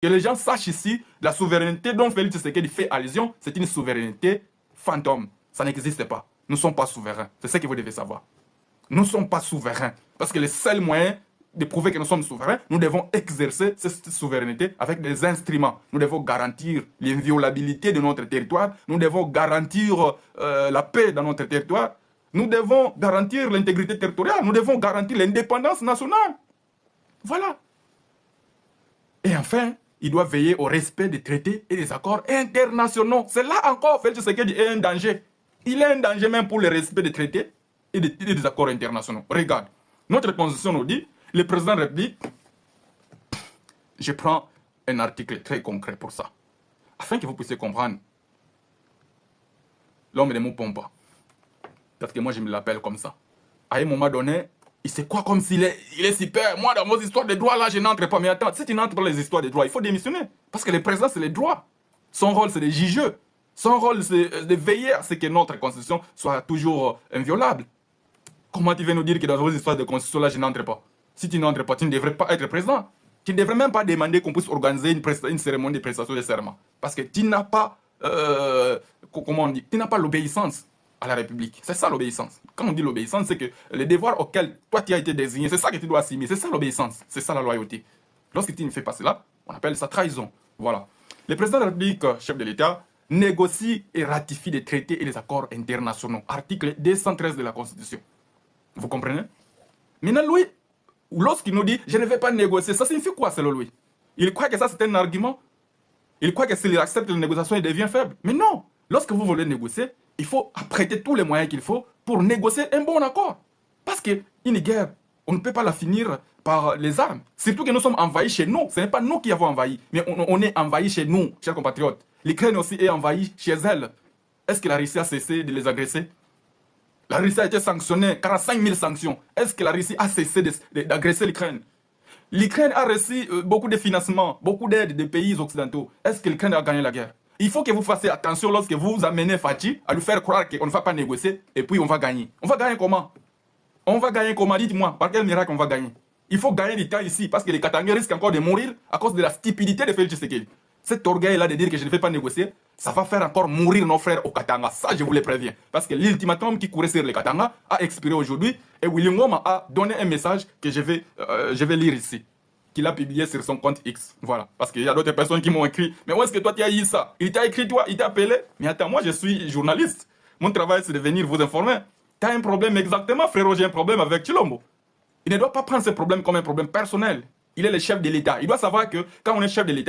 Que les gens sachent ici, la souveraineté dont Félix Tshisekedi fait allusion, c'est une souveraineté fantôme. Ça n'existe pas. Nous ne sommes pas souverains. C'est ce que vous devez savoir. Nous ne sommes pas souverains. Parce que le seul moyen de prouver que nous sommes souverains, nous devons exercer cette souveraineté avec des instruments. Nous devons garantir l'inviolabilité de notre territoire. Nous devons garantir la paix dans notre territoire. Nous devons garantir l'intégrité territoriale. Nous devons garantir l'indépendance nationale. Voilà. Et enfin, il doit veiller au respect des traités et des accords internationaux. C'est là encore, Félix Tshisekedi est un danger. Il est un danger même pour le respect des traités et des accords internationaux. Regarde, notre constitution nous dit, le président de la République, je prends un article très concret pour ça, afin que vous puissiez comprendre. L'homme ne me pas. Parce que moi, je me l'appelle comme ça. À un moment donné, il se croit comme s'il est super. Moi, dans vos histoires de droit, là, je n'entre pas. Mais attends, si tu n'entres pas dans les histoires de droit, il faut démissionner. Parce que le président, c'est les droits. Son rôle, c'est de juger. Son rôle, c'est de veiller à ce que notre constitution soit toujours inviolable. Comment tu viens nous dire que dans vos histoires de constitution, là, je n'entre pas? Si tu n'entres pas, tu ne devrais pas être président. Tu ne devrais même pas demander qu'on puisse organiser une cérémonie de prestation de serment. Parce que tu n'as pas, comment on dit, tu n'as pas l'obéissance à la République. C'est ça l'obéissance. Quand on dit l'obéissance, c'est que les devoirs auxquels toi tu as été désigné, c'est ça que tu dois assumer. C'est ça l'obéissance. C'est ça la loyauté. Lorsque tu ne fais pas cela, on appelle ça trahison. Voilà. Le président de la République, chef de l'État, négocie et ratifie les traités et les accords internationaux. Article 213 de la Constitution. Vous comprenez? Maintenant, lui, lorsqu'il nous dit « je ne vais pas négocier », ça signifie quoi selon lui? Il croit que ça c'est un argument? Il croit que s'il accepte la négociation, il devient faible? Mais non! Lorsque vous voulez négocier, il faut prêter tous les moyens qu'il faut pour négocier un bon accord. Parce qu'une guerre, on ne peut pas la finir par les armes. Surtout que nous sommes envahis chez nous. Ce n'est pas nous qui avons envahi, mais on est envahis chez nous, chers compatriotes. L'Ukraine aussi est envahie chez elle. Est-ce que la Russie a cessé de les agresser? La Russie a été sanctionnée, 45 000 sanctions. Est-ce que la Russie a cessé d'agresser l'Ukraine? L'Ukraine a reçu beaucoup de financements, beaucoup d'aide des pays occidentaux. Est-ce que l'Ukraine a gagné la guerre? Il faut que vous fassiez attention lorsque vous amenez Fatih à lui faire croire qu'on ne va pas négocier et puis on va gagner. On va gagner comment? On va gagner comment? Dites-moi, par quel miracle on va gagner? Il faut gagner du temps ici parce que les Katangais risquent encore de mourir à cause de la stupidité de Félix Tshisekedi. Cet orgueil-là de dire que je ne vais pas négocier, ça va faire encore mourir nos frères au Katanga. Ça, je vous le préviens. Parce que l'ultimatum qui courait sur les Katanga a expiré aujourd'hui et Willy Ngoma a donné un message que je vais lire ici. Qu'il a publié sur son compte X. Voilà. Parce qu'il y a d'autres personnes qui m'ont écrit. Mais où est-ce que toi tu as eu ça? Il t'a écrit toi, il t'a appelé. Mais attends, moi je suis journaliste. Mon travail c'est de venir vous informer. Tu as un problème exactement, frérot, j'ai un problème avec Chilombo. Il ne doit pas prendre ce problème comme un problème personnel. Il est le chef de l'État. Il doit savoir que quand on est chef de l'État,